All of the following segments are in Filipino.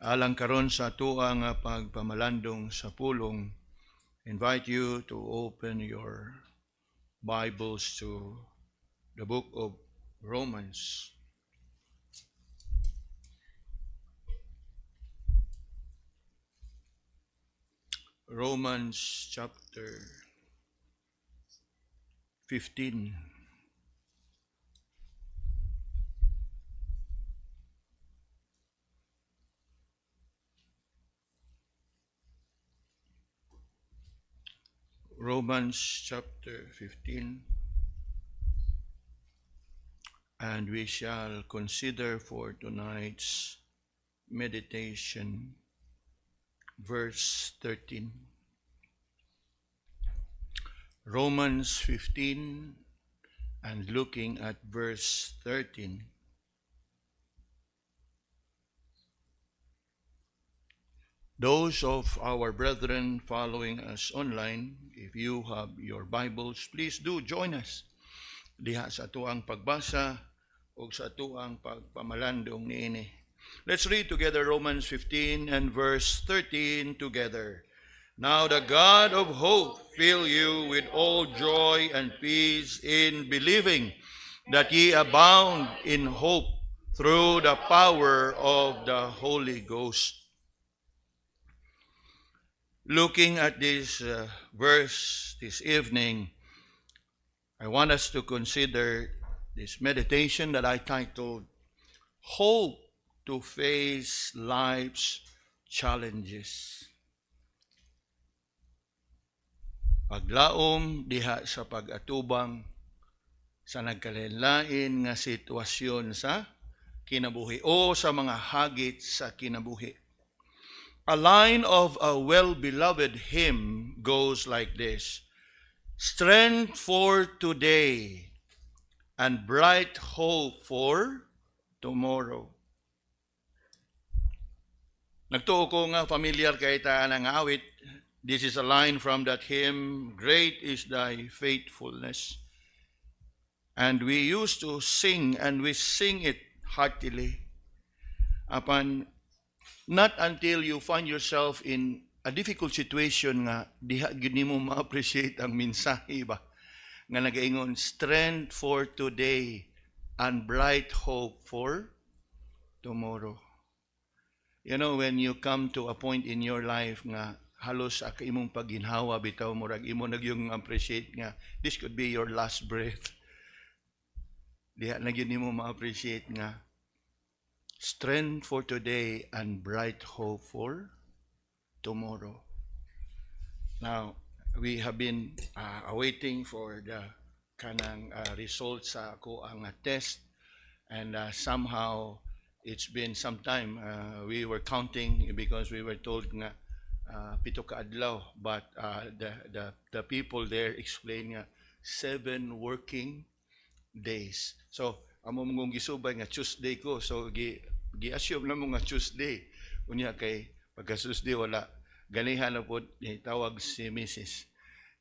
Alang karon sa tuang pagpamalandong sa pulong, invite you to open your Bibles to the book of Romans. Romans chapter 15. Romans chapter 15. And we shall consider for tonight's meditation verse 13. Romans 15 and looking at verse 13. Those of our brethren following us online, if you have your Bibles, please do join us diha sa atuang pagbasa o sa atuang pagpamalandong niini. Let's read together Romans 15 and verse 13 together. Now the God of hope fill you with all joy and peace in believing, that ye abound in hope through the power of the Holy Ghost. Looking at this verse this evening, I want us to consider this meditation that I titled, Hope to Face Life's Challenges. Paglaom diha sa pag-atubang sa nagkalain-lain nga sitwasyon sa kinabuhi o sa mga hagit sa kinabuhi. A line of a well-beloved hymn goes like this: strength for today and bright hope for tomorrow. Nagtuo ko nga familiar kay ta ang awit. This is a line from that hymn, Great is thy faithfulness. And we used to sing, and we sing it heartily. Not until you find yourself in a difficult situation nga diha gyud nimo ma-appreciate ang mensahe ba nga nagaingon, strength for today and bright hope for tomorrow. You know, when you come to a point in your life nga halos sa imong pagginhawa bitaw murag imo nagyong appreciate nga this could be your last breath, diha na gyud nimo ma-appreciate nga strength for today and bright hope for tomorrow. Now, we have been awaiting for the kanang results sa ako ang test, and somehow it's been some time. We were counting because we were told nga pito ka adlaw, but the people there explain nga 7 working days. So amo mong gisubay nga Tuesday ko, so gi-assume na mo nga Tuesday unya kay pagka Tuesday wala ganihan na po tawag si Mrs.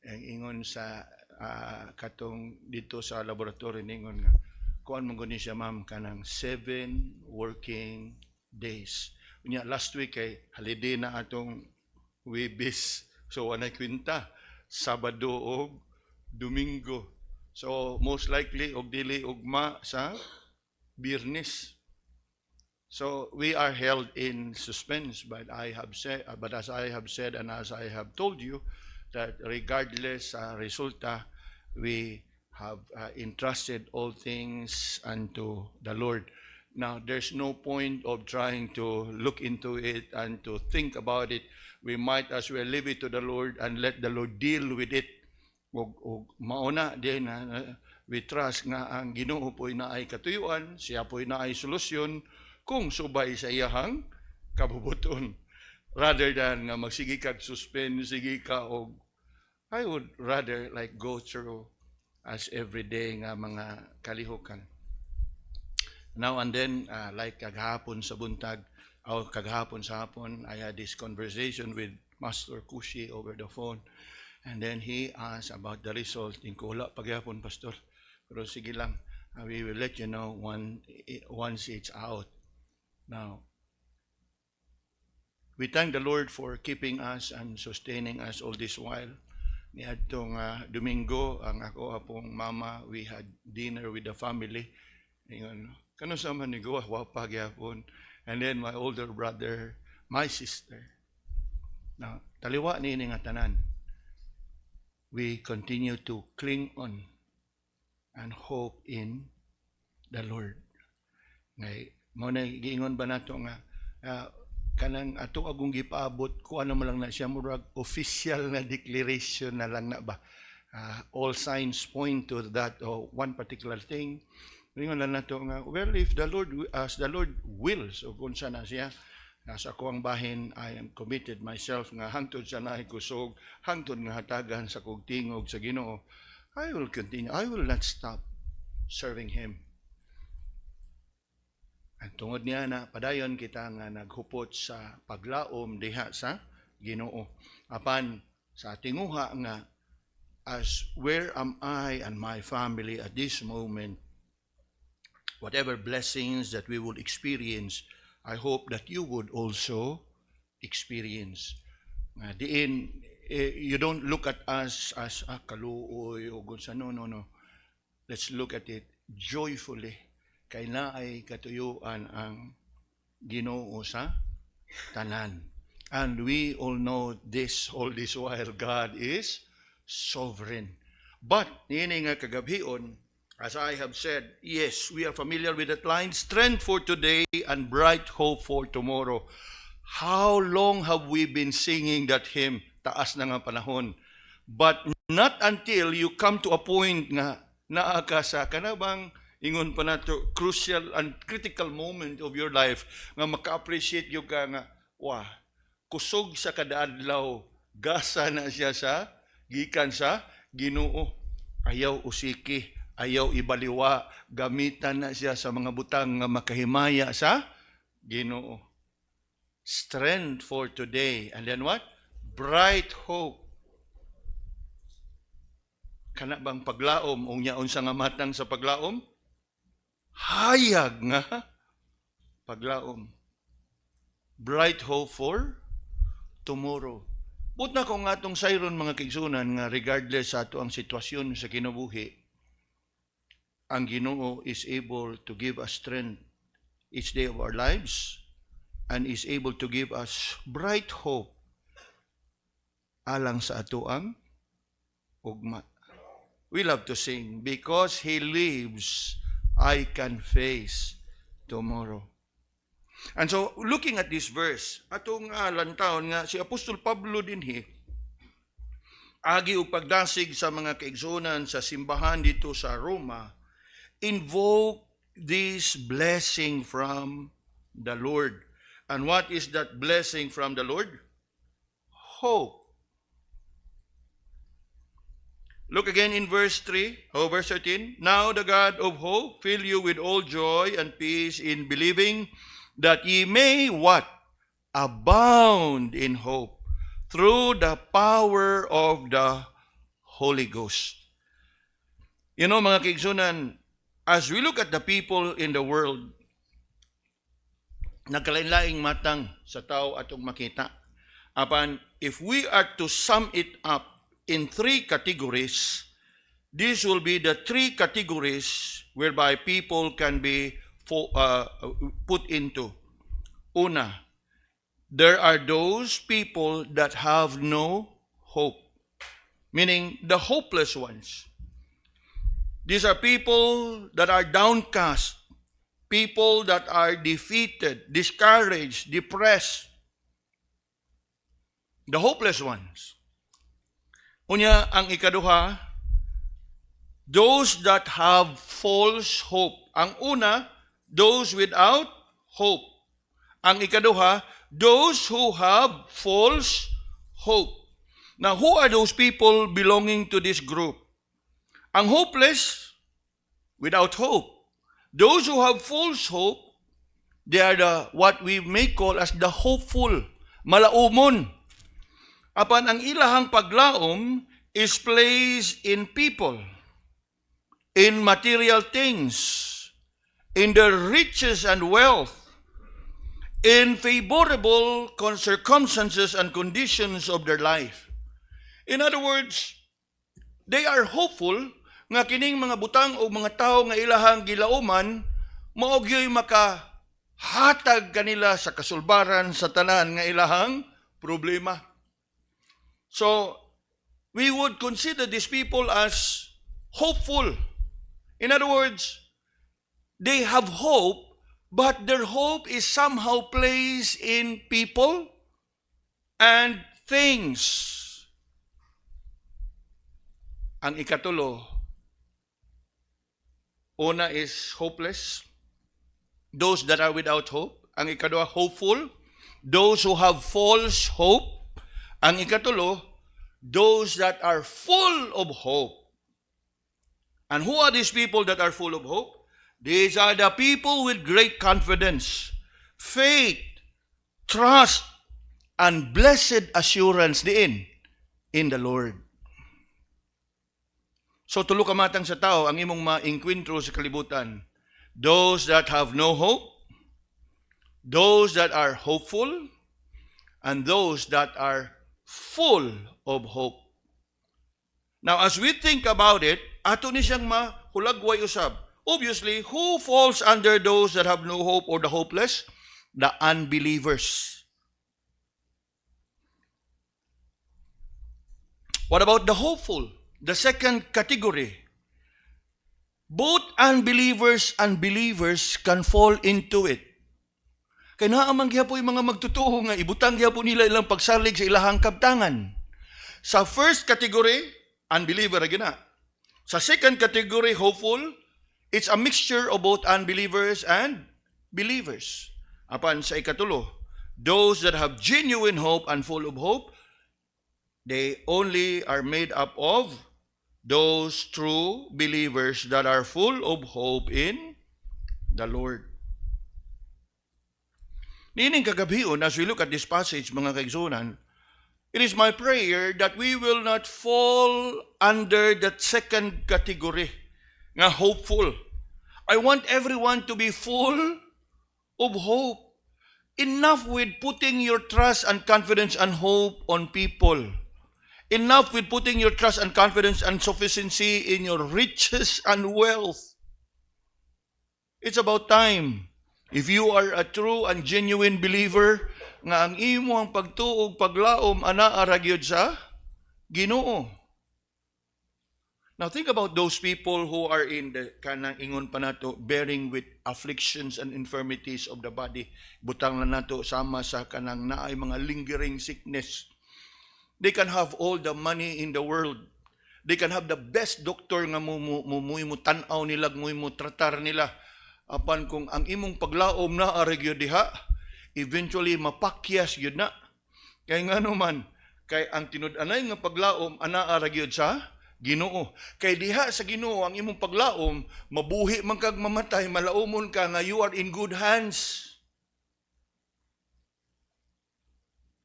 ang ingon sa katong dito sa laboratory ningon nga kuan man guni siya ma'am kanang 7 working days. Unya last week kay holiday na atong Huwebes, so wanay kwinta Sabado o Domingo. So most likely og dili ugma sa Biyernes. So we are held in suspense, but as I have said and as I have told you, that regardless resulta, we have entrusted all things unto the Lord. Now, there's no point of trying to look into it and to think about it. We might as well leave it to the Lord and let the Lord deal with it. Mauna din we trust nga ang Ginoo po'y naay katuyuan, siya po'y naay solusyon kung subay sa iyahang kabubuton. Rather than nga magsige kag suspend, sige ka og I would rather like go through as everyday nga mga kalihukan. Now and then, like kaghapon sa buntag, o kaghapon sa hapon, I had this conversation with Master Kushi over the phone. And then he asked about the result. Tingko wala paghapon, Pastor. Pero sige lang, we will let you know once it's out. Now, we thank the Lord for keeping us and sustaining us all this while. Niadtong Domingo, ang ako apong mama, we had dinner with the family. Ingon, kano sa man ni Goa, wapa gyapon. And then my older brother, my sister. Now, taliwa ni nga tanan. We continue to cling on and hope in the Lord. Ngay, mo na giingon ba nato nga kanang ato agong gipaabot ko ano mo lang na siya murag official na declaration na lang na ba. All signs point to that one particular thing. Ingon lang nato nga well, if the Lord, as the Lord wills o kung sana siya nasa ko ang bahin, I am committed myself nga hangtod sa naay kusog, hangtod nga hatagan sa kog tingog sa Ginoo, I will continue. I will not stop serving Him. At tungod niya na padayon kita nga naghupot sa paglaom diha sa Ginoo. Apan sa tinguha nga as where am I and my family at this moment, whatever blessings that we would experience, I hope that you would also experience. Diin, you don't look at us as kaluoy o gunsa. No. Let's look at it joyfully. Kay naay katuyuan ang Ginoo sa tanan. And we all know this, all this while, God is sovereign. But, nini nga kagabhion, as I have said, yes, we are familiar with that line, strength for today and bright hope for tomorrow. How long have we been singing that hymn, taas na nga panahon? But not until you come to a point nga naa ka sa kanabang ingon pa nato crucial and critical moment of your life nga maka-appreciate yung ka nga, wah, kusog sa kadaadlaw, gasa na siya sa gikan sa Ginoo. Ayaw usiki, ayaw ibaliwa, gamitan na siya sa mga butang nga makahimaya sa Ginoo. Strength for today. And then what? Bright hope. Kana bang paglaom, unsa nga matang sa paglaom? Hayag nga paglaom. Bright hope for tomorrow. But na kung atong sayron mga kaigsunan nga regardless sa ato ang sitwasyon sa kinabuhi, ang Ginoo is able to give us strength each day of our lives and is able to give us bright hope alang sa ato ang ugma. We love to sing, because He lives, I can face tomorrow. And so, looking at this verse, atong lantaon nga si Apostol Pablo dinhi, agi og pagdasig sa mga kaigsunan sa simbahan dito sa Roma, invoke this blessing from the Lord. And what is that blessing from the Lord? Hope. Look again in verse 3, verse 13. Now the God of hope fill you with all joy and peace in believing, that ye may what? Abound in hope through the power of the Holy Ghost. You know, mga kaigsunan, as we look at the people in the world, nagkalain-laing matang sa tao atong makita. Apan, if we are to sum it up in three categories, these will be the three categories whereby people can be put into. Una, there are those people that have no hope, meaning the hopeless ones. These are people that are downcast, people that are defeated, discouraged, depressed. The hopeless ones. Unya, ang ikaduha, those that have false hope. Ang una, those without hope. Ang ikaduha, those who have false hope. Now, who are those people belonging to this group? Ang hopeless, without hope. Those who have false hope, they are what we may call as the hopeful, malaumon. Apan ang ilahang paglaom is placed in people, in material things, in their riches and wealth, in favorable circumstances and conditions of their life. In other words, they are hopeful nga kining mga butang o mga tao nga ilahang gilauman mao gyoy makahatag kanila sa kasulbaran sa tanan nga ilahang problema. So, we would consider these people as hopeful. In other words, they have hope, but their hope is somehow placed in people and things. Ang ikatulo, una is hopeless, those that are without hope. Ang ikadua, hopeful, those who have false hope. Ang ikatulo, those that are full of hope. And who are these people that are full of hope? These are the people with great confidence, faith, trust, and blessed assurance diin in the Lord. So tulo ka matang sa tao ang imong ma-encuentro sa kalibutan. Those that have no hope, those that are hopeful, and those that are full of hope. Now, as we think about it, ato ni siyang mahulagway usab. Obviously, who falls under those that have no hope or the hopeless? The unbelievers. What about the hopeful? The second category. Both unbelievers and believers can fall into it. Kaya naamang gihapon yung mga magtutuo nga ibutang gihapon nila ilang pagsalig sa ilahang kabtangan. Sa first category, unbeliever na. Sa second category, hopeful, it's a mixture of both unbelievers and believers. Apan sa ikatulo, those that have genuine hope and full of hope, they only are made up of those true believers that are full of hope in the Lord. Nining kagabion, as we look at this passage, mga kaigsunan, it is my prayer that we will not fall under that second category, nga hopeful. I want everyone to be full of hope. Enough with putting your trust and confidence and hope on people. Enough with putting your trust and confidence and sufficiency in your riches and wealth. It's about time. If you are a true and genuine believer, nga ang imo ang pagtuog, paglaom, anaa ra gyud sa Ginoo. Now think about those people who are in the kanang ingon pa nato, bearing with afflictions and infirmities of the body. Butang na nato sama sa kanang naay mga lingering sickness. They can have all the money in the world. They can have the best doctor nga mo tanaw nila, mo tratar nila. Apan kung ang imong paglaom na aragyo diha, eventually mapakyas yun na. Kaya nga naman, kay ang tinud-anay nga paglaom, ana aragyo sa Ginoo. Kay diha sa Ginoo, ang imong paglaom, mabuhi man kag mamatay, malaumon ka nga you are in good hands.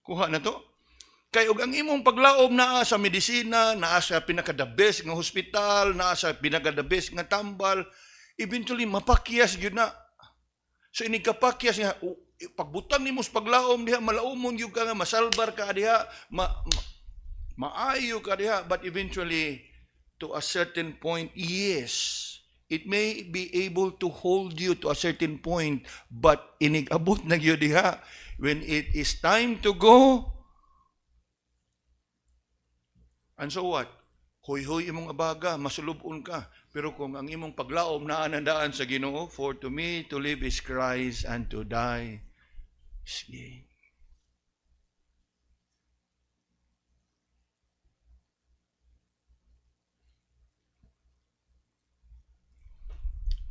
Kuha na to? Kay og ang imong paglaom naa sa medisina, naa sa pinaka-the best nga hospital, naa sa pinaka-the best nga tambal, eventually mapakyas gyud na. So ini kapakyas nga pagbutang nimo sa paglaom diha malaumon gyud ka nga masalbar ka diha, maayo ka diha, but eventually to a certain point, yes, it may be able to hold you to a certain point, but inigabot na gyud diha when it is time to go. And so what? Hoy-hoy imong abaga, masulubon ka. Pero kung ang imong paglaom na anandaan sa Ginoo, for to me to live is Christ and to die is gain.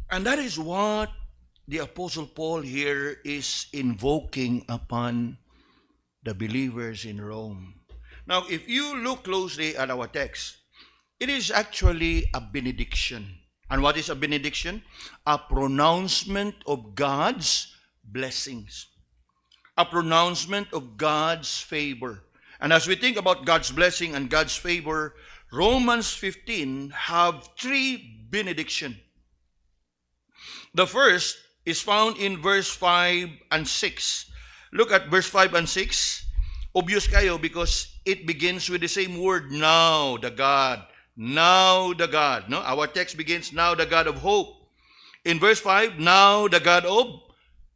And that is what the Apostle Paul here is invoking upon the believers in Rome. Now, if you look closely at our text, it is actually a benediction. And what is a benediction? A pronouncement of God's blessings. A pronouncement of God's favor. And as we think about God's blessing and God's favor, Romans 15 have three benedictions. The first is found in verse 5 and 6. Look at verse 5 and 6. Obvious kayo because it begins with the same word, now the God. Now the God. No? Our text begins, now the God of hope. In verse 5, now the God of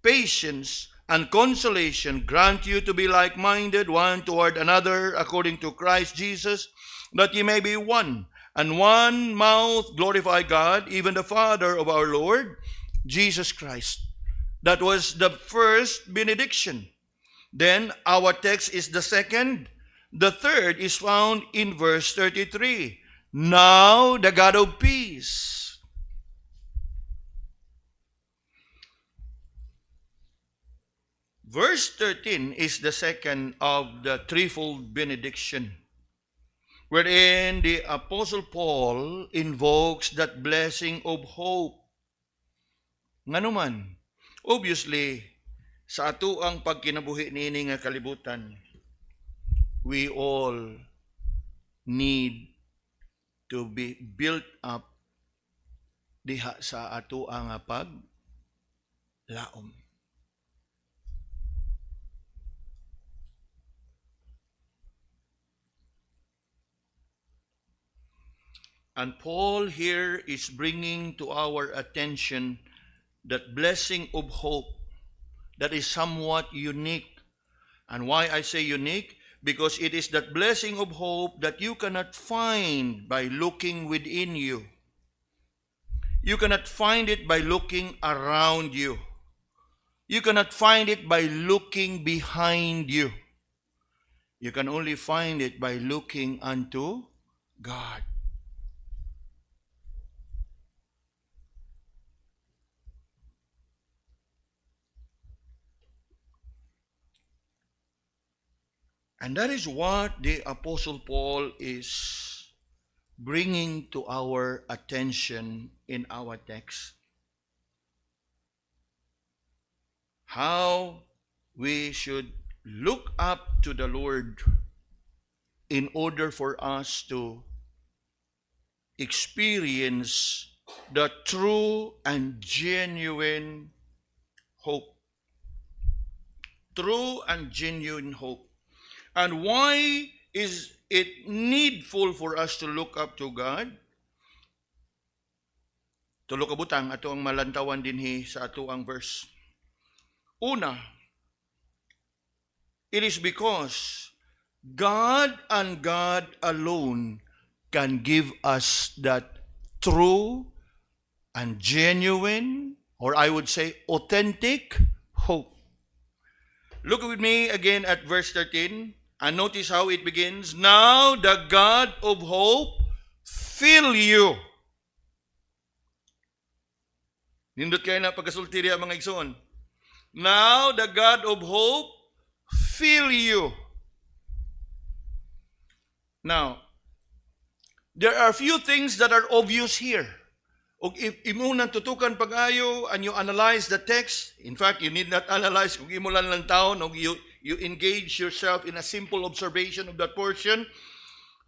patience and consolation grant you to be like-minded one toward another according to Christ Jesus, that ye may be one, and one mouth glorify God, even the Father of our Lord Jesus Christ. That was the first benediction. Then our text is the second. The third is found in verse 33. Now the God of peace. Verse 13 is the second of the threefold benediction, wherein the Apostle Paul invokes that blessing of hope. Nga naman, obviously, sa ato ang pagkinabuhi niini nga kalibutan, we all need to be built up diha sa ato ang paglaom. And Paul here is bringing to our attention that blessing of hope that is somewhat unique. And why I say unique? Because it is that blessing of hope that you cannot find by looking within you. You cannot find it by looking around you. You cannot find it by looking behind you. You can only find it by looking unto God. And that is what the Apostle Paul is bringing to our attention in our text. How we should look up to the Lord in order for us to experience the true and genuine hope. True and genuine hope. And why is it needful for us to look up to God? Tulo ka butang ato ang malantawan dinhi sa ato ang verse. Una, it is because God and God alone can give us that true and genuine, or I would say authentic hope. Look with me again at verse 13. And notice how it begins. Now the God of hope fill you. Nindot kayo na pagkasultirya mga igsoon. Now the God of hope fill you. Now, there are few things that are obvious here. O if imo nang tutukan pag-ayo and you analyze the text, in fact, you need not analyze kung imo lang taon o you engage yourself in a simple observation of that portion.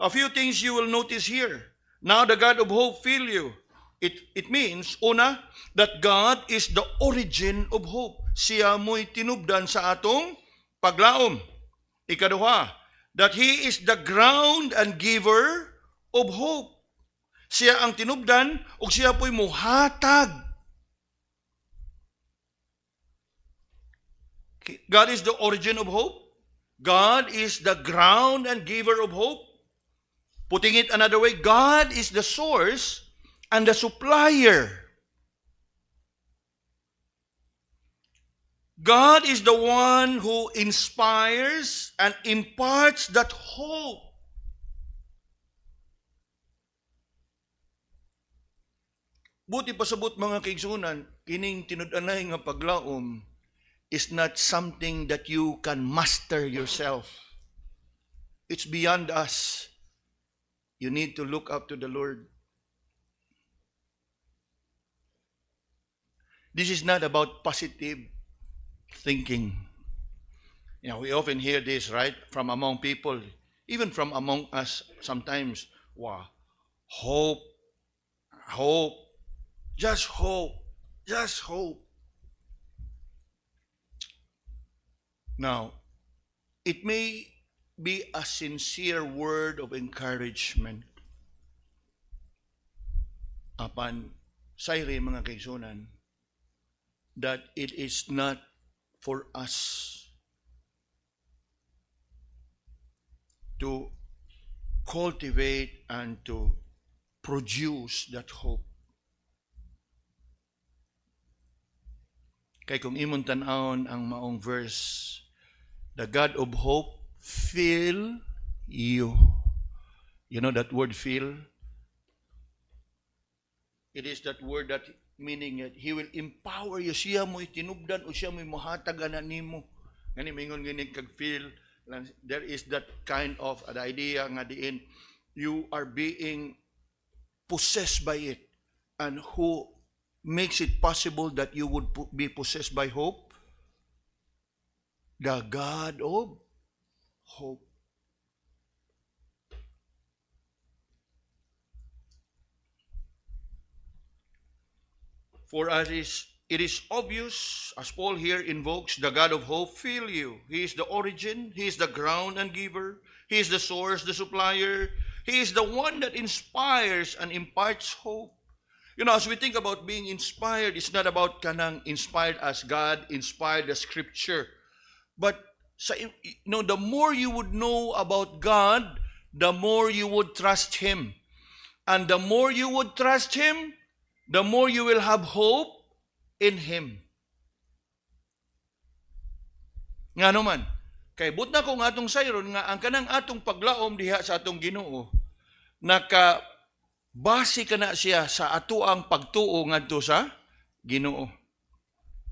A few things you will notice here. Now the God of hope fill you. It means, una, that God is the origin of hope. Siya mo'y tinubdan sa atong paglaom. Ikaduha, that He is the ground and giver of hope. Siya ang tinubdan o siya po'y muhatag. God is the origin of hope. God is the ground and giver of hope. Putting it another way, God is the source and the supplier. God is the one who inspires and imparts that hope. Buti pasabot mga kaigsunan, kining tinud-anay nga paglaom is not something that you can master yourself. It's beyond us. You need to look up to the Lord. This is not about positive thinking. You know, we often hear this, right, from among people, even from among us sometimes. Wow, hope, just hope. Now, it may be a sincere word of encouragement apan sayri mga kaigsunan that it is not for us to cultivate and to produce that hope. Kay kung imong tan-awon ang maong verse, the God of hope fill you. You know that word fill? It is that word that meaning that He will empower you. Siya mo itinubdan o siya mo mahatagan na nimo. Ngani mingon gini kag feel. There is that kind of an idea nga diin you are being possessed by it. And who makes it possible that you would be possessed by hope? The God of hope. For as it is obvious, as Paul here invokes, the God of hope fill you. He is the origin, He is the ground and giver, He is the source, the supplier, He is the one that inspires and imparts hope. You know, as we think about being inspired, it's not about kanang inspired as God inspired the Scripture. But the more you would know about God, the more you would trust Him. And the more you would trust Him, the more you will have hope in Him. Nga naman, kay but na ko nga atong sayron nga ang kanang atong paglaom diha sa atong Ginoo, base ka na siya sa atuang pagtuo ngadto sa Ginoo.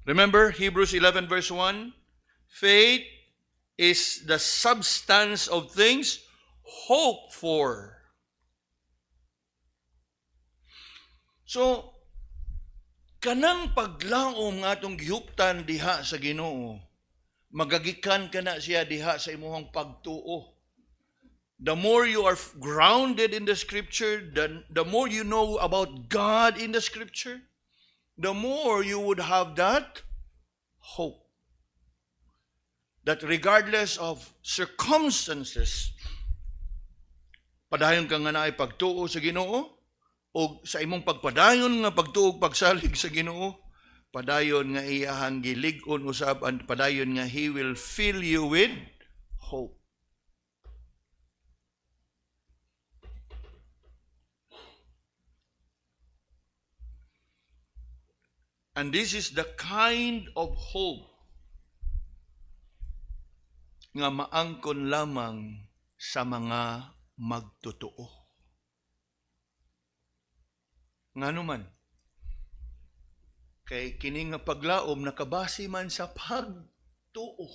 Remember Hebrews 11 verse 1? Faith is the substance of things hoped for. So, kanang paglaom nga atong gihuptan diha sa Ginoo, magagikan ka na siya diha sa imuhang pagtuo. The more you are grounded in the Scripture, the more you know about God in the Scripture, the more you would have that hope. That regardless of circumstances, padayon ka nga na ay pagtuo sa Ginoo, o sa imong pagpadayon nga pagtuo pagsalig sa Ginoo, padayon nga iyahang gilig-on usab, and padayon nga He will fill you with hope. And this is the kind of hope nga maangkon lamang sa mga magtotoo. Ngano man, kay kini nga paglaom nakabase man sa pagtuo.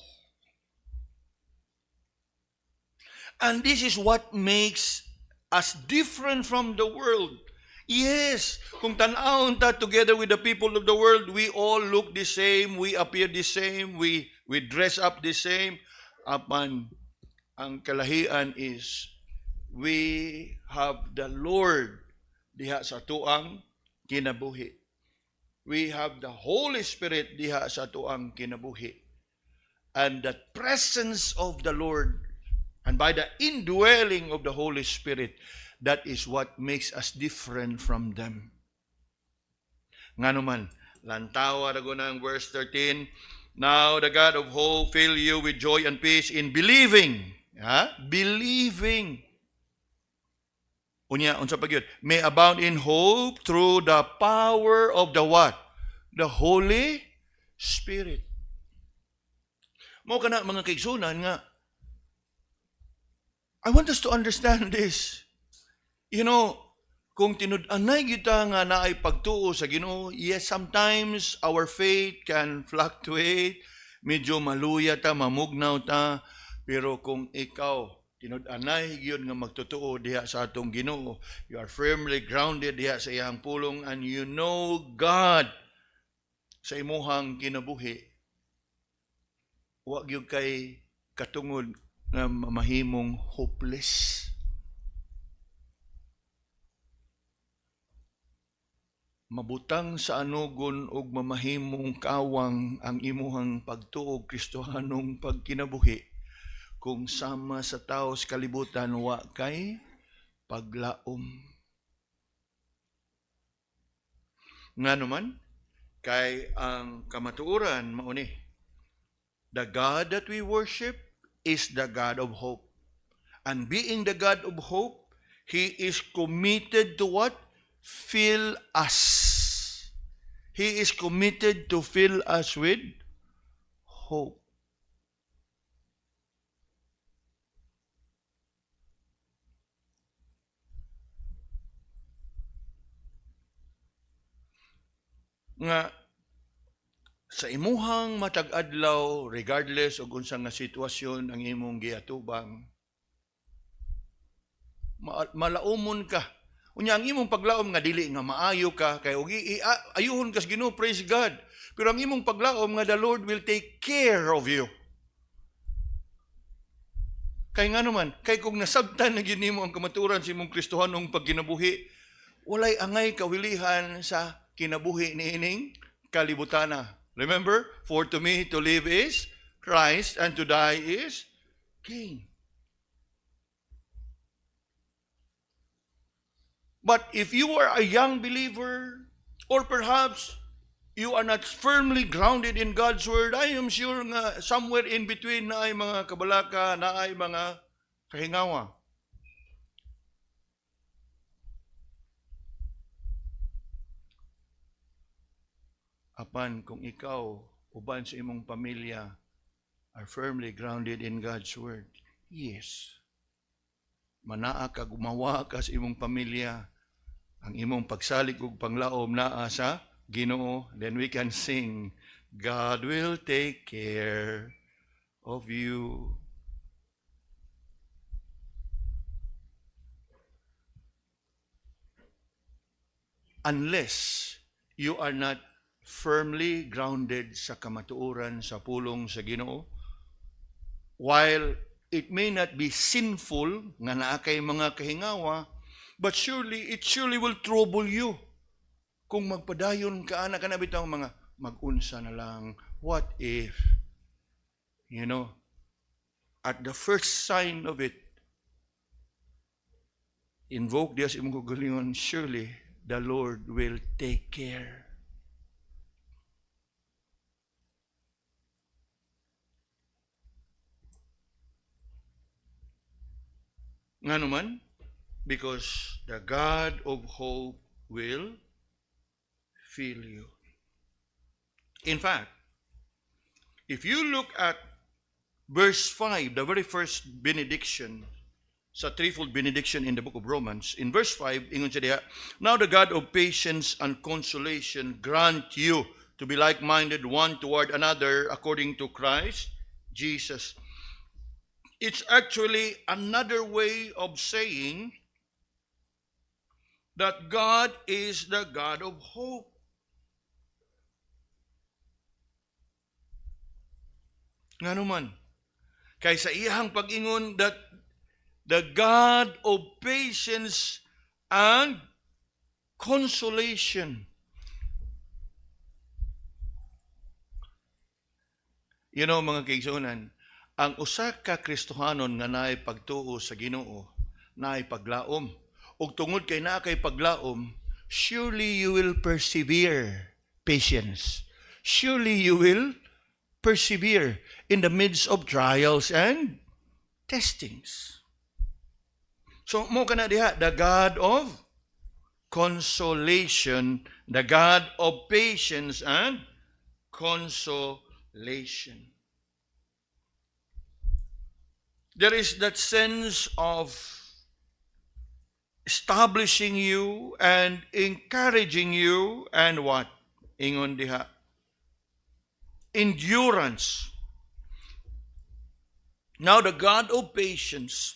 And this is what makes us different from the world. Yes, kung tan-awon ta together with the people of the world, we all look the same, we appear the same, we dress up the same. Apan ang kalahian is we have the Lord diha sa tuang kinabuhi. We have the Holy Spirit diha sa tuang kinabuhi. And the presence of the Lord, and by the indwelling of the Holy Spirit, that is what makes us different from them. Nga naman, lantawa na gunang verse 13, now the God of hope fill you with joy and peace in believing. Believing. Unya, unsa pa gyud? May abound in hope through the power of the what? The Holy Spirit. Mao kana mga kaigsunan nga, I want us to understand this. You know, kung tinud-anay kita nga naay pagtuo sa Ginoo, yes, sometimes our faith can fluctuate, medyo maluya ta, mamugnaw ta, pero kung ikaw tinud-anay gyud nga magtotoo diha sa atong Ginoo, you are firmly grounded diha sa iyang pulong, and you know God sa imuhang kinabuhi, wa gyud kay katungod nga mahimong hopeless. mabutang sa anugon og mamahimong kawang ang imuhang pagtuog Kristohanong pagkinabuhi kung sama sa tao sa kalibutan wa kay paglaom. Nga naman, kay ang kamatuoran mao ni, the God that we worship is the God of hope. And being the God of hope, He is committed to what? Fill us. He is committed to fill us with hope. Nga sa imuhang matag adlaw, regardless og unsa nga sitwasyon ang imong giatubang, malaumon ka. Unya ang imong paglaom nga dili nga maayo ka kay og ayuhon kas Ginoo, praise God. Pero ang imong paglaom nga the Lord will take care of you. Kay nga naman, kay kung nasabtan na gyud nimo ang kamaturan sa imong Kristohanong pagkinabuhi, walay angay kawilihan sa kinabuhi niining kalibutana. Remember, for to me to live is Christ and to die is gain. But if you are a young believer, or perhaps you are not firmly grounded in God's Word, I am sure nga somewhere in between na ay mga kabalaka, na ay mga kahingawa. Apan kung ikaw, uban sa imong pamilya, are firmly grounded in God's Word, yes, manaa ka, gumawa ka sa imong pamilya, ang imong pagsalig ug panglaom naa sa Ginoo, then we can sing, God will take care of you. Unless you are not firmly grounded sa kamatuoran sa pulong sa Ginoo, while it may not be sinful nga naa kay mga kahingawa, but it surely will trouble you. Kung magpadayon ka, anak ka na bitang mga mag-unsa na lang, what if, at the first sign of it, invoke Diyos imong kagalingon, surely the Lord will take care. Nga naman, because the God of hope will fill you. In fact, if you look at verse 5, the very first benediction, sa threefold benediction in the book of Romans, in verse 5, ingon siya diha, now the God of patience and consolation grant you to be like-minded one toward another according to Christ Jesus. It's actually another way of saying that God is the God of hope. Nga naman, kay sa iyang pag-ingon that the God of patience and consolation. Mga kaigsunan, ang usa ka Kristohanon nga naay pagtuo sa Ginoo, naay paglaom, ug tungod kay naa kay paglaom, surely you will persevere, patience. Surely you will persevere in the midst of trials and testings. So, mo ka na diha, the God of consolation, the God of patience and consolation. There is that sense of establishing you and encouraging you and what? Ingon diha, endurance. Now the God of patience,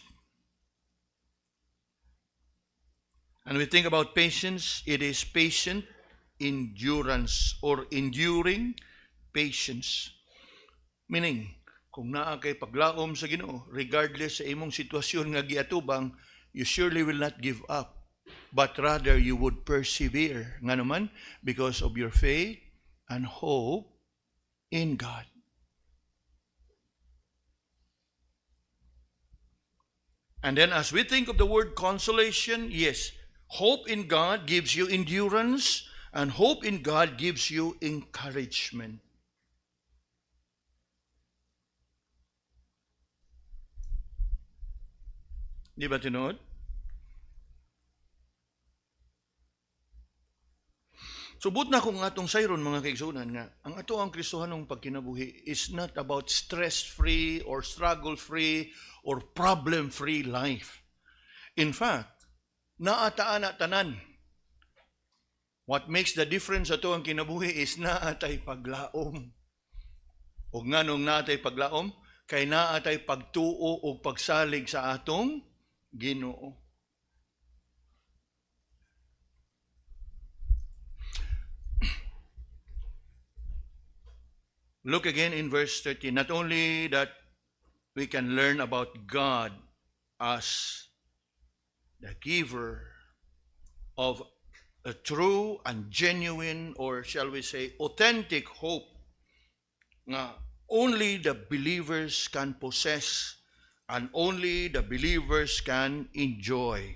and we think about patience, it is patient endurance or enduring patience. Meaning, kung naa kay paglaom sa Ginoo, regardless sa imong sitwasyon nga giatubang, you surely will not give up, but rather you would persevere. Nga naman, because of your faith and hope in God. And then as we think of the word consolation, yes, hope in God gives you endurance, and hope in God gives you encouragement. Di ba tinod? Subot na kung atong sayron mga kaigsunan nga, ang ato ang Kristohanong pagkinabuhi is not about stress-free or struggle-free or problem-free life. In fact, naataan na tanan. What makes the difference ato ang kinabuhi is naatay paglaom. O nganong naatay paglaom? Kay naatay pagtuo o pagsalig sa atong Ginoo. Look again in verse 13. Not only that we can learn about God as the giver of a true and genuine, or shall we say, authentic hope nga only the believers can possess and only the believers can enjoy.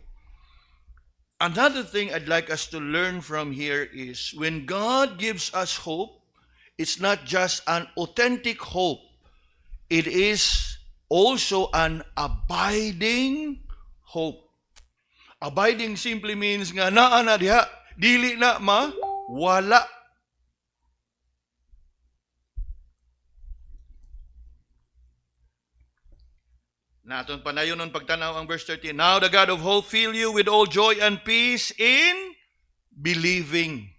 Another thing I'd like us to learn from here is when God gives us hope, it's not just an authentic hope. It is also an abiding hope. Abiding simply means nga naa na diha, dili na wala. Naton panayon nun pagtanaw ang verse 13. Now the God of hope fill you with all joy and peace in believing.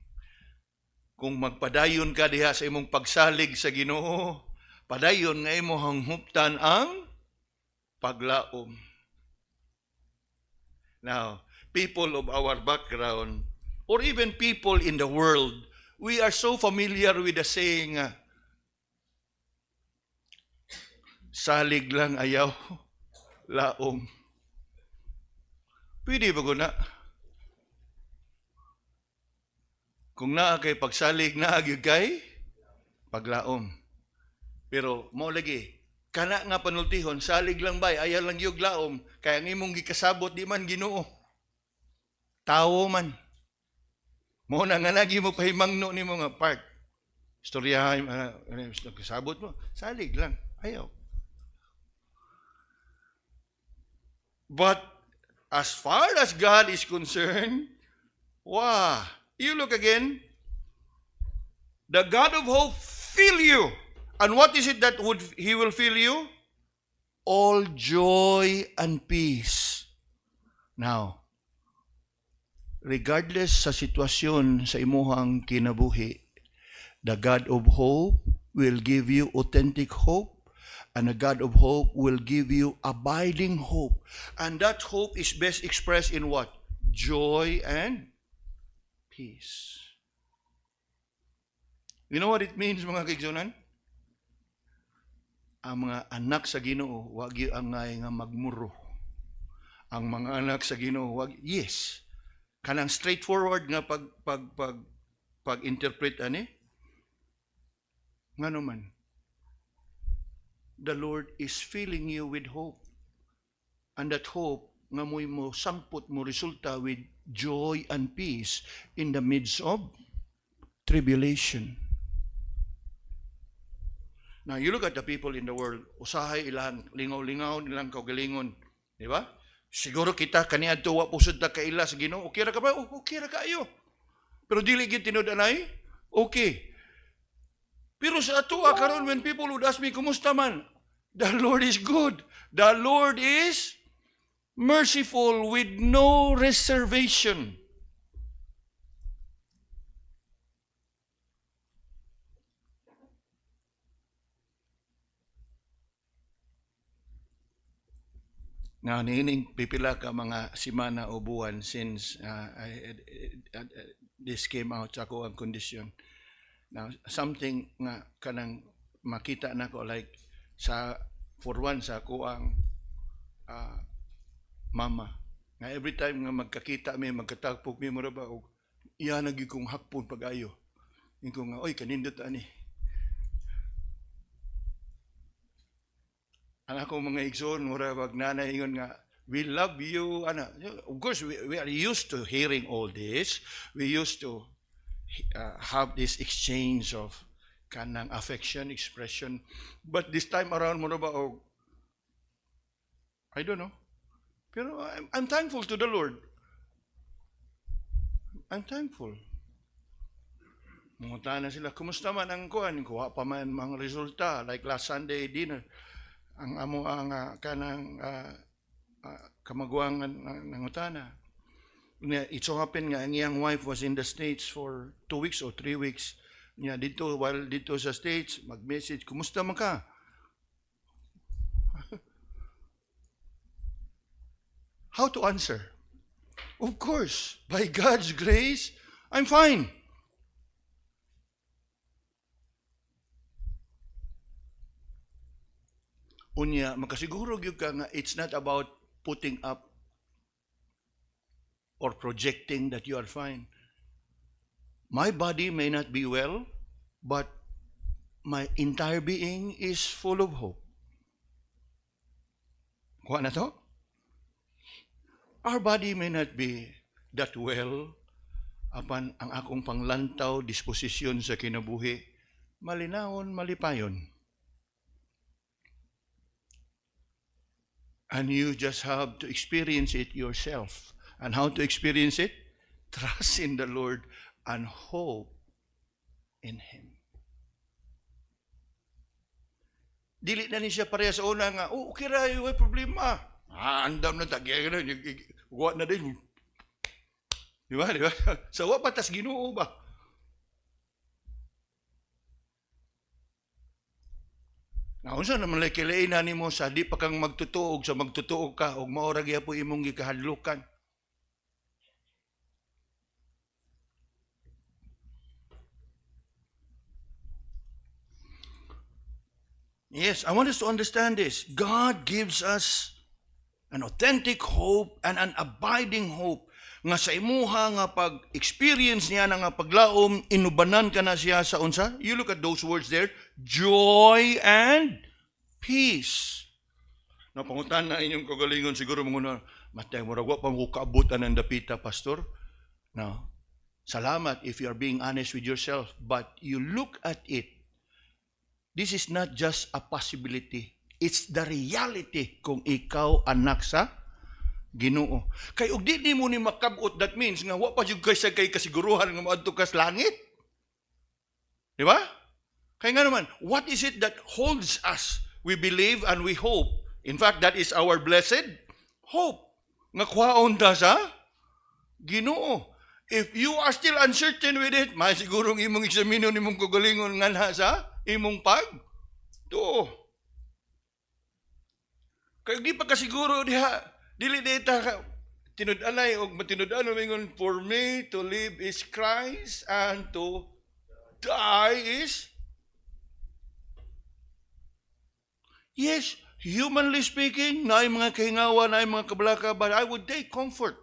Kung magpadayon ka diha sa imong pagsalig sa Ginoo, padayon nga imo hanghuptan ang paglaom. Now, people of our background, or even people in the world, we are so familiar with the saying, salig lang ayaw, laom. Pwede ba ko na? Kung naa kay pagsalig, naa gyud kay paglaom. Pero mao lagi, kana nga panultihon, salig lang bay, ayaw lang gyud laom, kaya ang imong gikasabot di man Ginoo. Tawo man. Mo na nga lagi mo pahimangno nimo nga part. Istoryahan, kasabot mo, salig lang, ayaw. But as far as God is concerned, wow, you look again, the God of hope fill you. And what is it that He will fill you? All joy and peace. Now, regardless sa sitwasyon sa imuhang kinabuhi, the God of hope will give you authentic hope, and the God of hope will give you abiding hope. And that hope is best expressed in what? Joy and peace. You know what it means, mga kaigsunan? Ang mga anak sa Ginoo, wag yu angay nga magmuro. Ang mga anak sa Ginoo, wag, yes, kanang straightforward nga pag-interpret ani. Ngano man, the Lord is filling you with hope. And that hope nga mo sampot mo resulta with joy and peace in the midst of tribulation. Now, you look at the people in the world, usahay ilang lingaw-lingaw nilang kaugalingon. Di ba? Siguro kita, kaniadto wa pusod ta kaila sa Ginoo. Okay ra ka ba? Okay ra kayo. Pero dili gid tinud-anay? Okay. Pero sa ato karon when people would ask me, kumusta man? The Lord is good. The Lord is merciful with no reservation. Now, niining pipila ka mga simana o buwan since this came out sa ako ang kondisyon. Now, something nga kanang makita na ko like for one sa ako ang mama Nga every time nga magkakita mi, magkatagpog mi mo ba, o iya nagi kong hakpon pag-ayo. Yung nga, oy, kanindot ani. Ang akong mga igsoon, mura wag nanay ingon nga, we love you. Ano, of course, we are used to hearing all this. We used to have this exchange of kanang affection, expression. But this time around, mura ba, oh, I don't know. Pero I'm thankful to the Lord. I'm thankful. Munguta na sila, kumusta man ang kuan? Kuha pa man mga resulta. Like last Sunday dinner, ang amo ang kanang kamaguangan ng utana. It so happened nga ang iyang wife was in the States for 2 weeks or 3 weeks. Niya dito, while dito sa States, mag-message, kumusta man ka? How to answer? Of course, by God's grace, I'm fine. Unya, makasiguro gyud ka nga it's not about putting up or projecting that you are fine. My body may not be well, but my entire being is full of hope. Kuha na to? Our body may not be that well, apan ang akong panglantaw, disposisyon sa kinabuhi, malinawon, malipayon. And you just have to experience it yourself. And how to experience it? Trust in the Lord and hope in Him. Dili na ni siya pareha sa una nga, oh, okay ra, may problema. Andam na tagya na, huwag na din. Di ba? Sa huwag patas Ginoo ba? Naunsa naman lay kilainan nimo sa di pa kang magtutuog sa magtutuog ka og mao ra gyapon imong gikahadlukan. Yes, I want us to understand this. God gives us an authentic hope and an abiding hope nga sa imuha nga pag-experience niya na nga paglaom, inubanan ka na siya sa unsa? You look at those words there, joy and peace. Napangutan na inyong kagalingon siguro mga matay mo ragwa pang kaabutan ng dapita, pastor. No. Salamat if you are being honest with yourself, but you look at it. This is not just a possibility. It's the reality kung ikaw anak sa Ginoo. Kay ug di mo ni makabot, that means nga wa pa jud kay sa kay kasiguruhan nga moadto ka sa langit. Di ba? Kay nga naman, what is it that holds us? We believe and we hope. In fact, that is our blessed hope. Nga kwaon ta sa Ginoo. If you are still uncertain with it, may sigurong imong examino nimong kagalingon nga sa imong pag to. Kaya di pa kasiguro diha, dili data ka, tinud-anay o matinud-ano mingon, for me to live is Christ and to die is, yes, humanly speaking, naay mga kahingawa, naay mga kabalaka, but I would take comfort.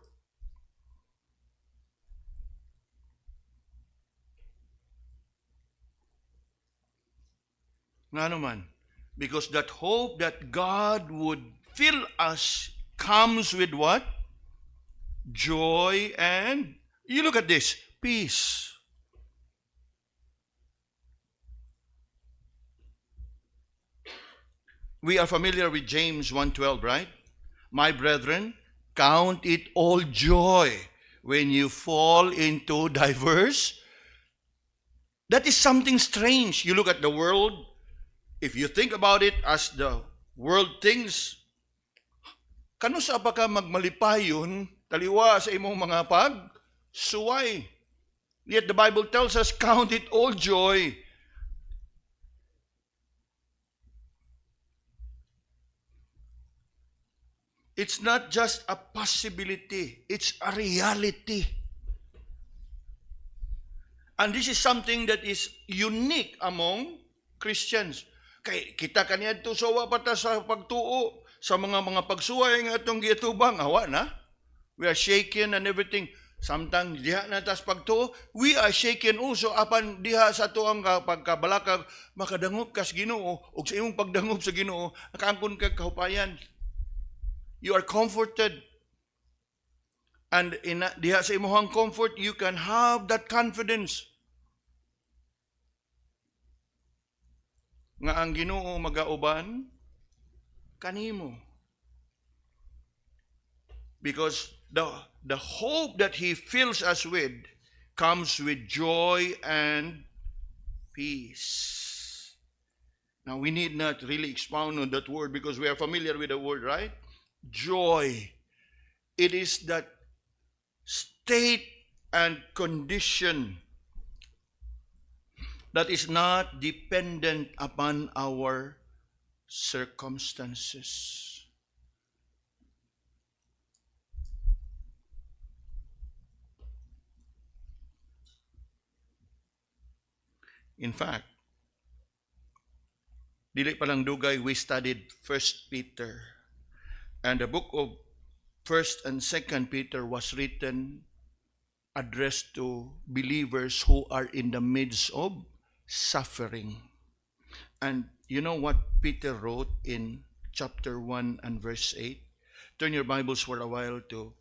Nga naman, because that hope that God would fill us comes with what? Joy and, you look at this, peace. We are familiar with James 1:12, right? My brethren, count it all joy when you fall into diverse. That is something strange. You look at the world. If you think about it as the world thinks, kanusa pa ka magmalipayon taliwa sa imong mga pagsuway. Yet the Bible tells us, count it all joy. It's not just a possibility, it's a reality. And this is something that is unique among Christians. Kay kita kaniadto sa wa pata sa pagtuo sa mga pagsuway nga atong giatubang awa na We are shaken and everything. Sometimes diha na tas pagtuo, we are shaken also apan diha sa tuang pagkabalakag makadangop kas Ginoo ug sa imong pagdangop sa Ginoo nakaangkon kag kahupayan. You are comforted. And diha sa imong comfort, you can have that confidence nga ang Ginoo magauban kanimo. Because the hope that He fills us with comes with joy and peace. Now, we need not really expound on that word because we are familiar with the word, right? Joy. It is that state and condition that is not dependent upon our circumstances. In fact, dili pa lang dugay, we studied 1 Peter. And the book of 1 and 2 Peter was written, addressed to believers who are in the midst of suffering. And you know what Peter wrote in chapter 1 and verse 8? Turn your Bibles for a while to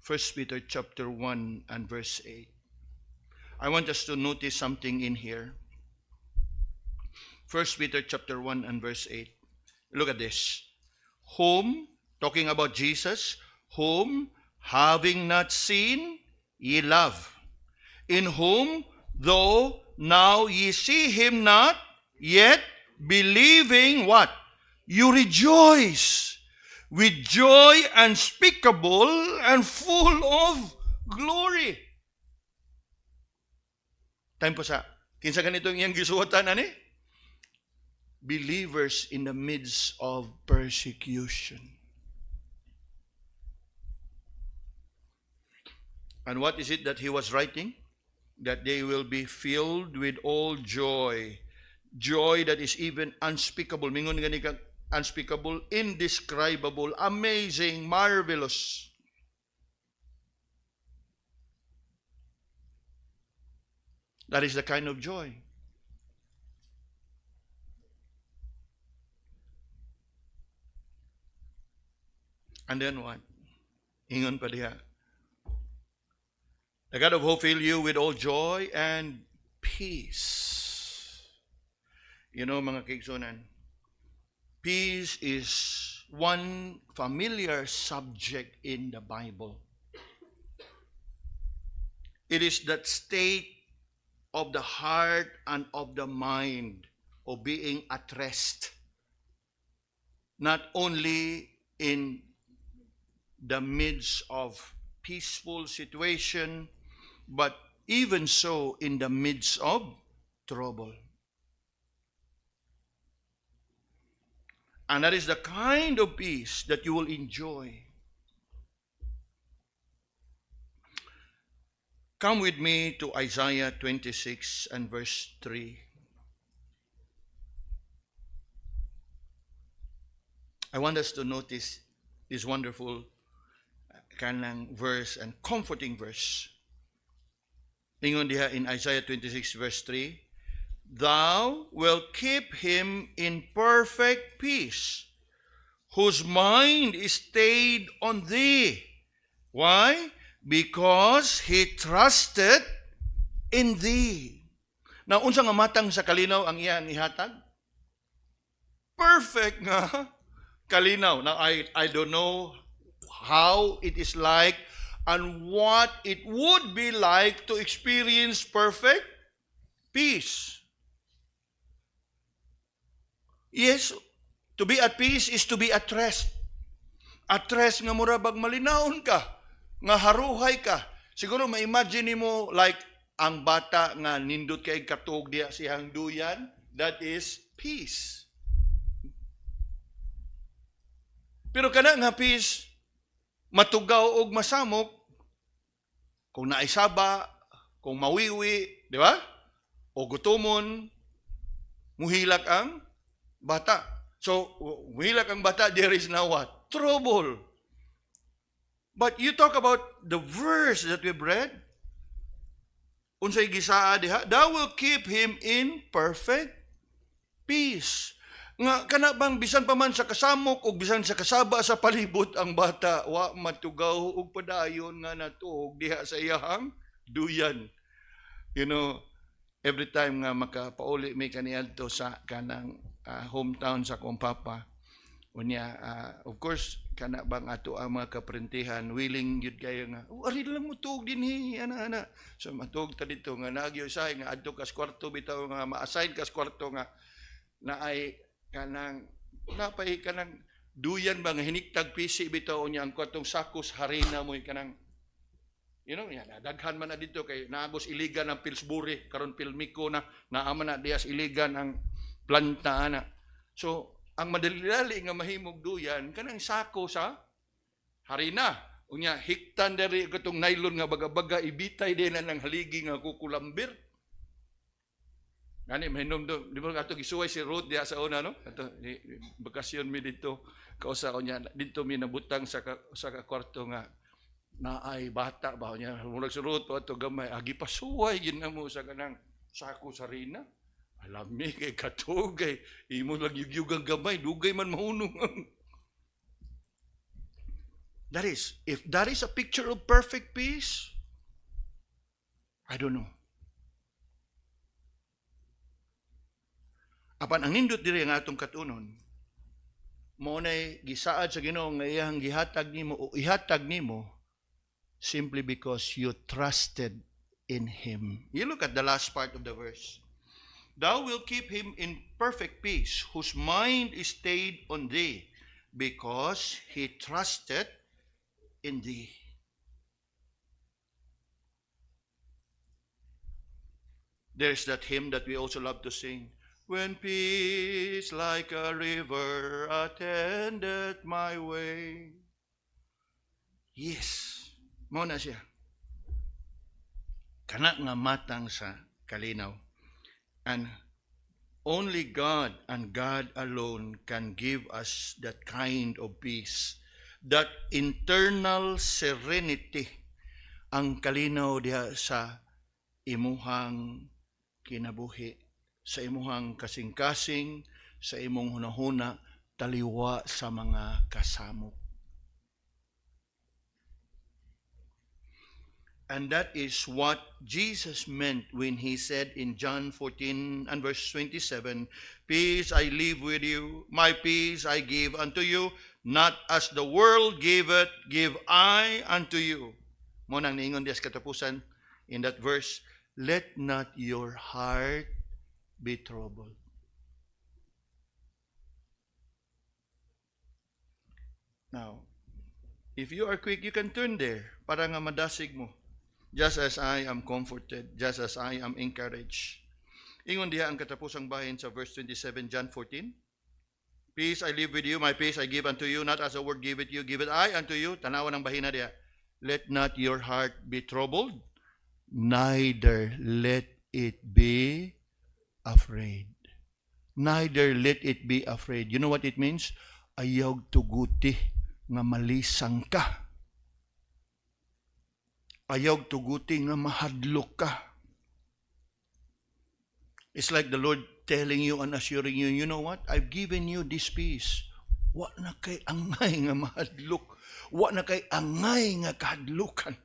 1 Peter chapter 1 and verse 8. I want us to notice something in here. 1 Peter chapter 1 and verse 8. Look at this. Whom, talking about Jesus, whom, having not seen, ye love, in whom, though now ye see him not, yet believing what? You rejoice with joy unspeakable and full of glory. Time po sa, kinsa ganito iyang gisuotan, ani? Believers in the midst of persecution. And what is it that he was writing? That they will be filled with all joy. Joy that is even unspeakable. Mingon gani kang unspeakable, indescribable, amazing, marvelous. That is the kind of joy. And then what? Ingon pa diha. The God of hope fill you with all joy and peace. You know, mga kaigsunan, peace is one familiar subject in the Bible. It is that state of the heart and of the mind of being at rest. Not only in the midst of peaceful situation, but even so in the midst of trouble. And that is the kind of peace that you will enjoy. Come with me to Isaiah 26 and verse 3. I want us to notice this wonderful kanang verse and comforting verse. Ingon diha in Isaiah 26 verse 3, Thou wilt keep him in perfect peace, whose mind is stayed on thee. Why? Because he trusted in thee. Now, unsa nga matang sa kalinaw ang iyang ihatag? Perfect nga kalinaw. Now, I don't know how it is like and what it would be like to experience perfect peace. Yes, to be at peace is to be at rest. At rest nga murabag malinawon ka, nga haruhay ka. Siguro ma-imagine mo like ang bata nga nindot kay katog diya siyang duyan, that is peace. Pero kana nga peace, matugaw og masamok, kung naisaba, kung mawiwi, di ba? O gutomon, muhilak ang bata. So, muhilak ang bata, there is now what? Trouble. But you talk about the verse that we've read, unsay gisaa diha, thou will keep him in perfect peace. Nga kana bang bisan pa man sa kasamok o bisan sa kasaba sa palibot ang bata wa matugaw og padayon nga natuog diha sa iyahang duyan. You know, every time nga makapauli may kaniadto sa kanang hometown sa kong papa, unya of course kana bang ato ang mga kaprintihan willing yun kayo nga ari lang mo tuog dinhi ana so matuog ta dito nga nagyo say nga adto kas kwarto bitaw nga ma-assign kas kwarto nga naay kanang napay kanang duyan ba nga hiniktag pisi bitaw unya ang kwartong sakos harina mo kanang yan daghan man na dito kay naagos iligan ang Pillsbury karon Pilmico na naaman na dias iligan ang planta ana. So ang madali nga mahimog duyan kanang sako sa harina. Unya hiktan diri katong nylon nga baga-baga ibitay din ng haligi nga kukulambir. Gani mahinom do, di ba ato gisuway si Ruth diha sa una no? Ato bakasyon mi dito kausa ko niya dito mi nabutang sa kwarto nga naay bata ba niya. Murag si Ruth ato gamay agi pasuway gid na mo sa kanang sako sa harina. Alam mi kay katugay, imo lang yugyugang gamay, dugay man mahunong. That is, if that is a picture of perfect peace, I don't know. Apan ang nindot diri nga atong katunon, mo nay gisaad sa Ginoo nga iyang gihatag nimo o ihatag nimo simply because you trusted in Him. You look at the last part of the verse. Thou wilt keep him in perfect peace, whose mind is stayed on thee, because he trusted in thee. There's that hymn that we also love to sing. When peace like a river attended my way. Yes, mo na siya. Kana nga matang sa kalinaw. And only God and God alone can give us that kind of peace, that internal serenity, ang kalinaw diha sa imuhang kinabuhi, sa imuhang kasing-kasing, sa imong hunahuna, taliwa sa mga kasamok. And that is what Jesus meant when he said in John 14 and verse 27, peace I leave with you, my peace I give unto you, not as the world giveth, give I unto you. Mo nang niingon dias katapusan in that verse, let not your heart be troubled. Now, if you are quick, you can turn there para nga madasig mo. Just as I am comforted, just as I am encouraged. Ingon diha ang katapusang bahin sa verse 27, John 14. Peace I leave with you, my peace I give unto you, not as the world giveth you, give it I unto you. Tanawan ang bahina diha. Let not your heart be troubled, neither let it be afraid. Neither let it be afraid. You know what it means? Ayaw tuguti nga malisang ka. Ayaw tuguti nga mahadlok ka. It's like the Lord telling you and assuring you, you know what? I've given you this peace. Wa na kay angay nga mahadlok. Wa na kay angay nga kahadlukan.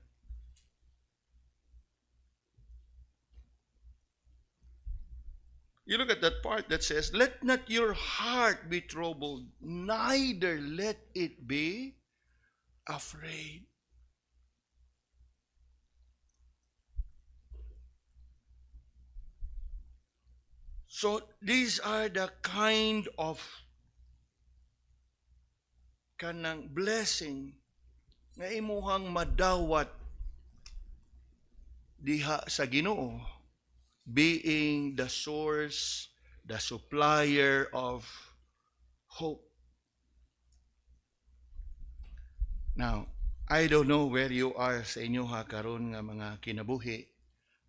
You look at that part that says, let not your heart be troubled, neither let it be afraid. So these are the kind of kanang blessing nga imuhang madawat diha sa Ginoo, being the source, the supplier of hope. Now, I don't know where you are sa inyoha karon nga mga kinabuhi,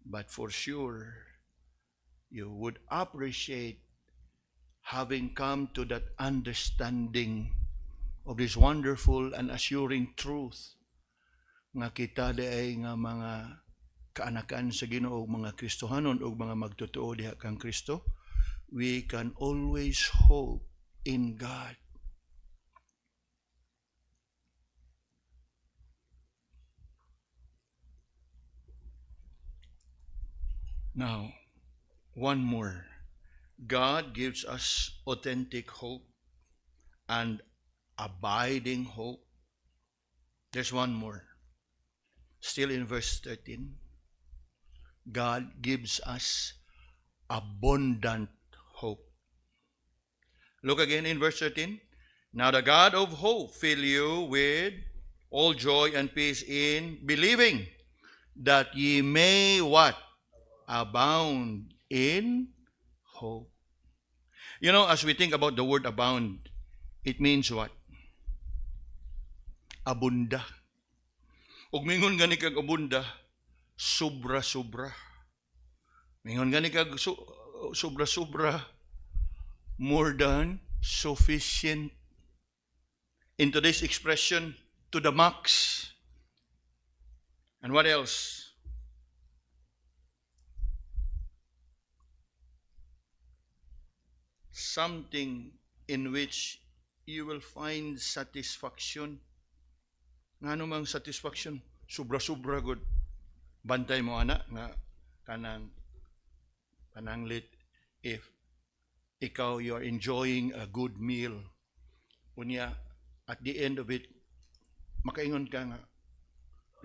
but for sure, you would appreciate having come to that understanding of this wonderful and assuring truth nga kita ay nga mga kaanakan sa Ginoo, mga Kristohanon o mga magtotoo diha kang Kristo, we can always hope in God. Now, one more. God gives us authentic hope and abiding hope. There's one more. Still in verse 13. God gives us abundant hope. Look again in verse 13. Now the God of hope fill you with all joy and peace in believing, that ye may what? Abound in hope. You know, as we think about the word abound, it means what? Abunda. Ug mingon gani kag abunda, sobra-sobra. Mingon gani kag sobra-sobra, more than sufficient. In today's expression, to the max. And what else? Something in which you will find satisfaction. Ngano mang satisfaction? Sobra-sobra good. Bantay mo ana nga kanang lit if ikaw you are enjoying a good meal. Unya at the end of it makaingon ka nga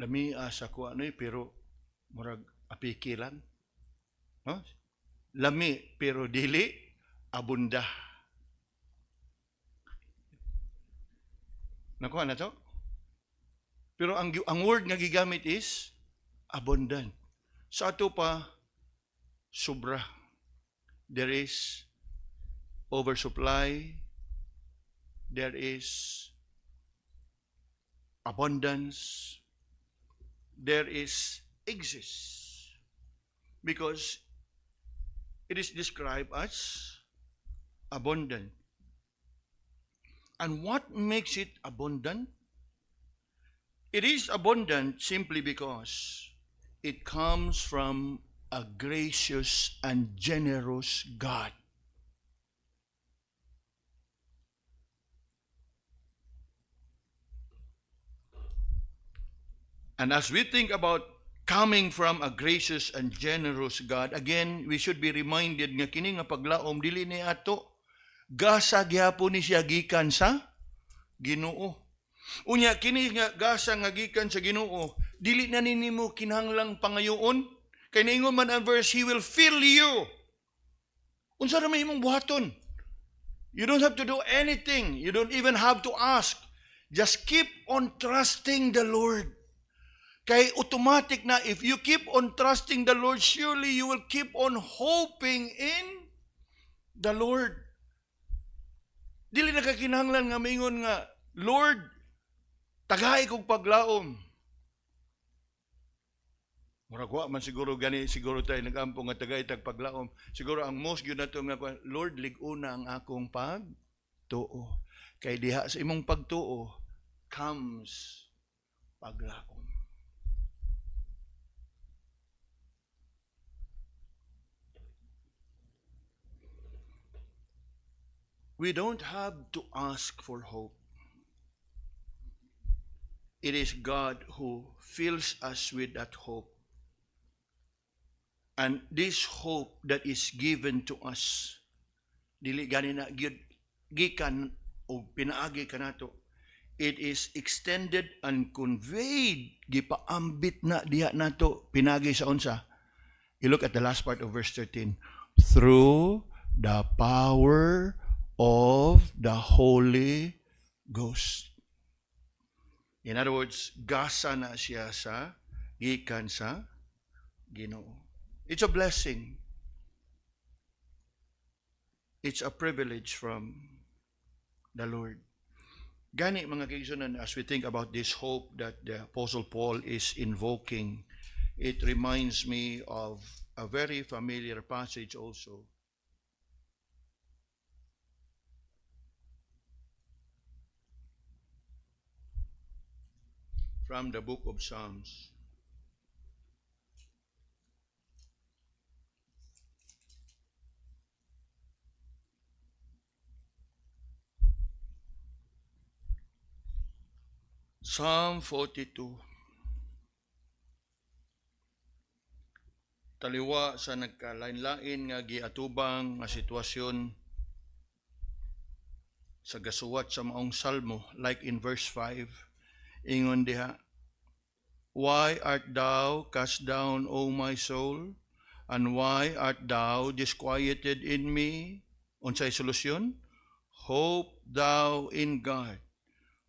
lami sa ko ano pero murag apiki lang. No? Lami pero dili abunda. Nakuha na to? Pero ang word nga gigamit is abundant. Sa ato pa, sobra. There is oversupply. There is abundance. There is excess. Because it is described as abundant. And what makes it abundant? It is abundant simply because it comes from a gracious and generous God. And as we think about coming from a gracious and generous God, again, we should be reminded nga kini nga paglaom dili ni ato gasa gyapon ni siya gikan sa Ginoo. Unya kini nga gasa nga gikan sa Ginoo, dili na ninimo kinahanglang pangayoon. Kay naingon man ang verse, He will fill you. Unsa ra may imong buhaton? You don't have to do anything. You don't even have to ask. Just keep on trusting the Lord. Kay automatic na if you keep on trusting the Lord, surely you will keep on hoping in the Lord. Dili na kakinahanglan nga maingon nga, Lord, tagay kong paglaom. Murag wa man siguro gani, siguro tayo nag-ampo nga tagay tag paglaom. Siguro ang most gyud nato nga Lord, lig-una ang akong pagtuo. Kay diha sa imong pagtuo comes paglaom. We don't have to ask for hope. It is God who fills us with that hope. And this hope that is given to us, dili gani na gikan o pinaagi kanato. It is extended and conveyed, gipaambit na diha nato, pinagi sa unsa. You look at the last part of verse 13. Through the power of the Holy Ghost. In other words, gasa na siya sa gikan sa Ginoo. It's a blessing. It's a privilege from the Lord. Gani mga kaibigan, as we think about this hope that the Apostle Paul is invoking, it reminds me of a very familiar passage also. from the book of Psalms. Psalm 42. Taliwa sa nagkalain-lain nga giatubang nga sitwasyon sa gasuwat sa maong salmo, like in verse 5, ingon diha, why art thou cast down, O my soul? And why art thou disquieted in me? Unsay solusyon? Hope thou in God,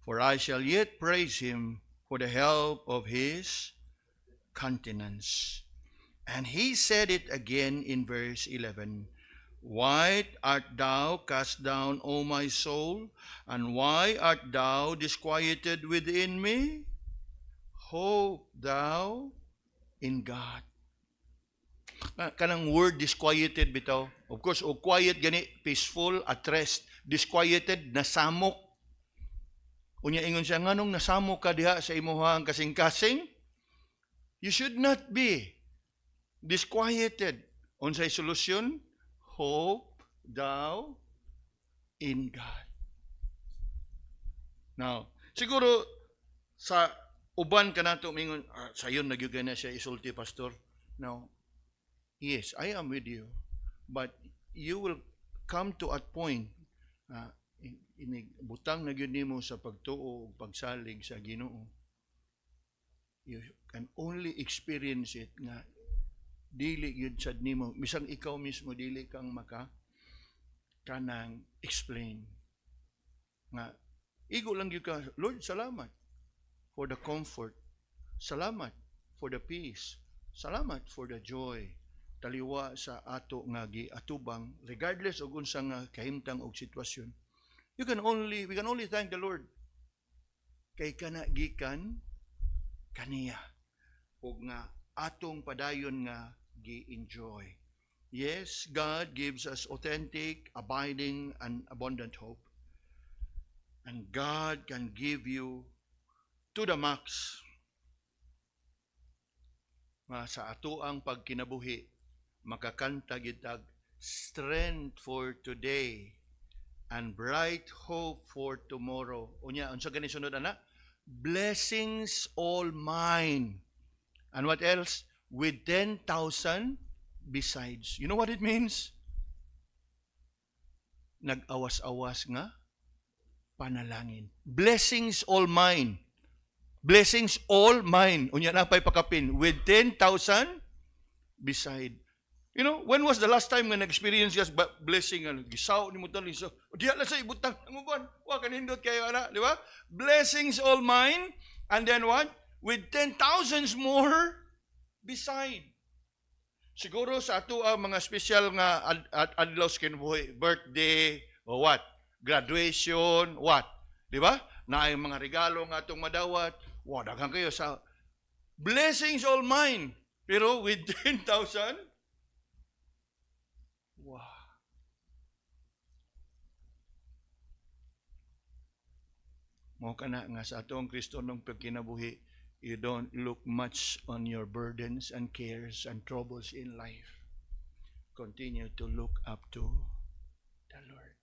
for I shall yet praise him for the help of his countenance. And he said it again in verse 11, why art thou cast down, O my soul? And why art thou disquieted within me? Hope thou in God. Kanang word disquieted bitaw. Of course, o quiet gani, peaceful, at rest. Disquieted, nasamok. Unya ingon siya, nganong nasamok ka diha sa imuhang kasing-kasing? You should not be disquieted. Unsay solusyon? Hope thou in God. Now, siguro sa uban ka nato mingon, sayon nagyugay na siya isulti, pastor. Now, yes, I am with you. But you will come to a point butang na gyud nimo sa pagtuo ug pagsalig sa Ginoo. You can only experience it nga dili gyud sad nimo, bisang ikaw mismo dili kang kanang explain nga igo lang gyud ka, Lord, salamat for the comfort, salamat for the peace, salamat for the joy taliwa sa ato nga giatubang, regardless og unsa nga kahimtang og sitwasyon. We can only thank the Lord kay kana gikan kaniya ug nga atong padayon nga gi-enjoy. Yes, God gives us authentic, abiding, and abundant hope. And God can give you to the max nga sa atoang pagkinabuhi makakanta gitag strength for today and bright hope for tomorrow. Unya, unsa gani sunod ana? Blessings all mine. And what else? With 10,000 besides. You know what it means? Nag-awas-awas nga panalangin. Blessings all mine. Blessings all mine. Unya na pa'y pakapin. With 10,000 beside. You know, when was the last time nga na-experience yes blessing? Gisaw ni mo tali. So, diya na sa ibutang. Ang uban. Wa kanindot kayo, ana. Di ba? Blessings all mine. And then what? With 10,000 more beside. Siguro sa ato ang mga special nga adlaw sa kinabuhi, birthday, o what? Graduation, what? Di ba? Na ay mga regalo nga atong madawat. Wa, daghang kayo sa blessings all mine. Pero with 10,000, wow. Mo kana nga sa atong Kristohanong pagkinabuhi, you don't look much on your burdens and cares and troubles in life. Continue to look up to the Lord.